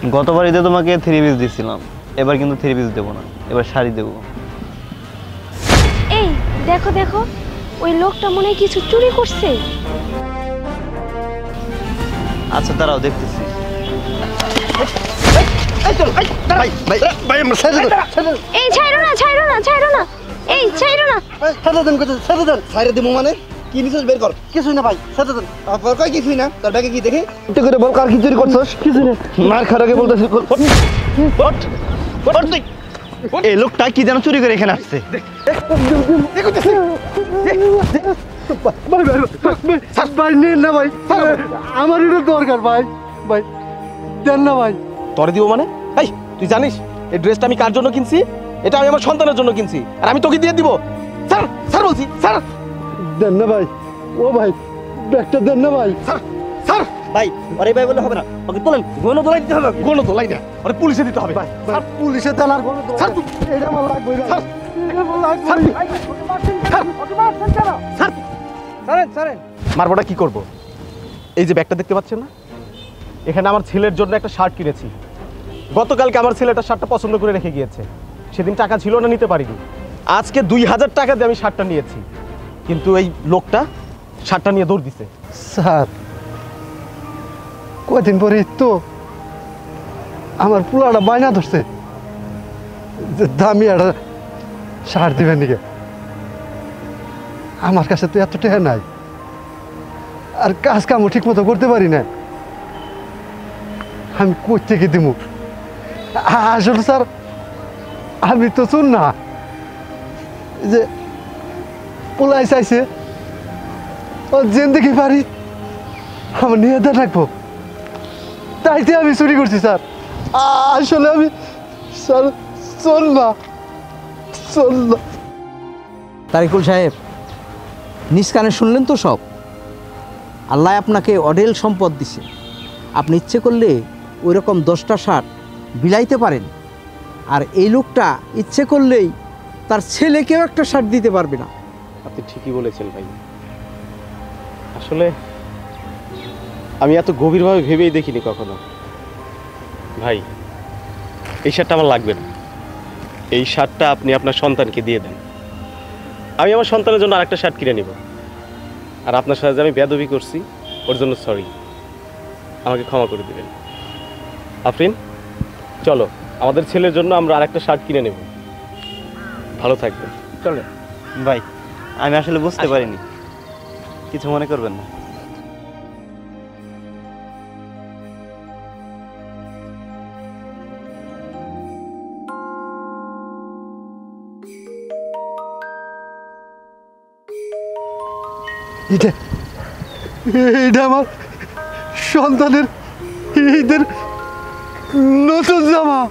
গতবার ঈদে তোমাকে 3 পিস দিছিলাম, এবার কিন্তু 3 পিস দেবো না, এবার শাড়ি দেবো। এই দেখো দেখো, ওই লোকটা মনে হয় কিছু চুরি করছে। আচ্ছা দাঁড়াও, দেখতেছি। এই ছাইরো না, ছাইরো না, ছাইরো না, এই ছাইরো না। ছাইরে দিমু মানে কি নিছস বের কর। কিছুই না ভাই, সাথে দেন। আবার কই কিছুই না, তোর ব্যাগে কি দেখি একটু করে বল, কার কি চুরি করছস? কিছুই না। মার খারাকে বলতেছিস। এই লোকটা কি যেন চুরি করে এখানে আসছে। ভাই নেন না ভাই, আমার এটা দরকার ভাই, ভাই দেন না ভাই। তোরে দিব মানে? এই তুই জানিস এই ড্রেসটা আমি কার জন্য কিনছি? এটা আমি আমার সন্তানের জন্য কিনছি, আর আমি তোকে দিয়ে দিব। স্যার স্যার বলছি, স্যার দেন না ভাই, ও ভাই ব্যাগটা দেন না ভাই। স্যার স্যার ভাই আরে ভাই বলে হবে না, ওকে তোলেন, গনো তোলাই দিতে হবে। কোনো তোলাই না, আরে পুলিশে দিতে হবে। স্যার পুলিশে দেন আর কোনো স্যার এটা আমার লাগবে ভাই, স্যার এটা আমার লাগবে। স্যার মারবোটা কি করব? এই যে ব্যাগটা দেখতে পাচ্ছেন না, এখানে আমার ছেলের জন্য একটা শার্ট কিনেছি। গতকালকে আমার ছেলেটা শার্টটা পছন্দ করে রেখে গিয়েছে, সেদিন টাকা ছিল না, নিতে পারিনি। আজকে 2000 টাকা দিয়ে আমি শার্টটা নিয়েছি, কিন্তু এই লোকটা শার্টটা নিয়ে দৌড় দিছে। স্যার কদিন পরে তো আমার পোলাটা বায়না ধরছে যে দামি একটা শার্ট দিবেন নাকি। আমার কাছে তো এত টাকা নাই, আর কাজ কামও ঠিক মতো করতে পারি না, আমি কই থেকে দিব? আসলে স্যার আমি তো শুন না যে পোলাই চাইছে, ও যেন দেখি পারি আমার নিয়ে রাখবো, তাইতে আমি চুরি করছি স্যার। আসলে আমি স্যার চল না। তারিকুল সাহেব, নিজ কানে শুনলেন তো সব। আল্লাহ আপনাকে অঢেল সম্পদ দিছে, আপনি ইচ্ছে করলে ওই রকম 10টা শার্ট বিলাইতে পারেন, আর এই লোকটা ইচ্ছে করলেই তার ছেলেকেও একটা শার্ট দিতে পারবে না। আপনি ঠিকই বলেছেন ভাই, আসলে আমি এত গভীরভাবে ভেবেই দেখিনি কখনো। ভাই এই শার্টটা আমার লাগবে না, এই শার্টটা আপনি আপনার সন্তানকে দিয়ে দেন। আমি আমার সন্তানের জন্য আরেকটা শার্ট কিনে নিব। আর আপনার সাথে যে আমি বেয়াদবি করছি ওর জন্য সরি, আমাকে ক্ষমা করে দিবেন। আফরিন চলো, আমাদের ছেলের জন্য আমরা আরেকটা শার্ট কিনে নেব। ভালো থাকবেন। চলে ভাই আমি আসলে বুঝতে পারিনি, কিছু মনে করবেন না। এটা আমার সন্তানের ঈদের নতুন জামা।